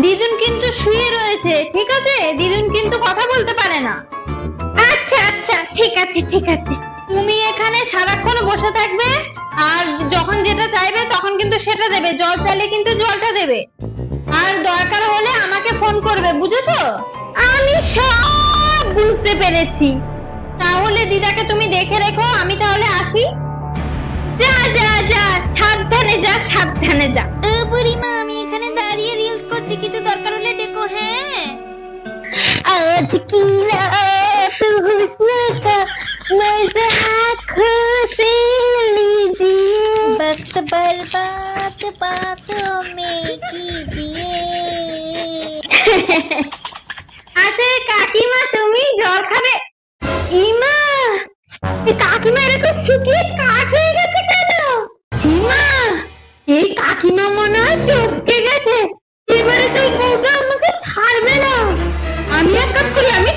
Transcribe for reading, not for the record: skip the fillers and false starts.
দিদুন কিন্তু শুয়ে রয়েছে, ঠিক আছে? দিদুন কিন্তু কথা বলতে পারে না। আচ্ছা আচ্ছা, ঠিক আছে ঠিক আছে। তুমি এখানে সারাক্ষণ বসে থাকবে, আর যখন যেটা চাইবে তখন কিন্তু সেটা দেবে। জল চাইলে কিন্তু জলটা দেবে, আর দরকার হলে আমাকে ফোন করবে, বুঝেছো? আমি সব বুঝতে পেরেছি। তাহলে দিদাকে তুমি দেখে রেখো, আমি তাহলে আসি। যা যা যা, সাবধানে যা, সাবধানে যা। বুড়িমা, আমি এখানে দাঁড়িয়ে রিলস করছি, কিছু দরকার হলে ডেকো। হ্যাঁ, आज की रात हुस्न का मजा खुद से लीजिए, वक्त बर्बाद बातों में कीजिए। আচ্ছা কাকিমা, তুমি জল খাবে? ইমা, এই কাকিমা এরকম শুকিয়ে কাঠ হয়ে গেছে কেন? ইমা, এই কাকিমা মনে হয় টপকে গেছে। এবারে তো এই বউটা আমাকে ছাড়বে না। আমি এক কাজ করি, আমি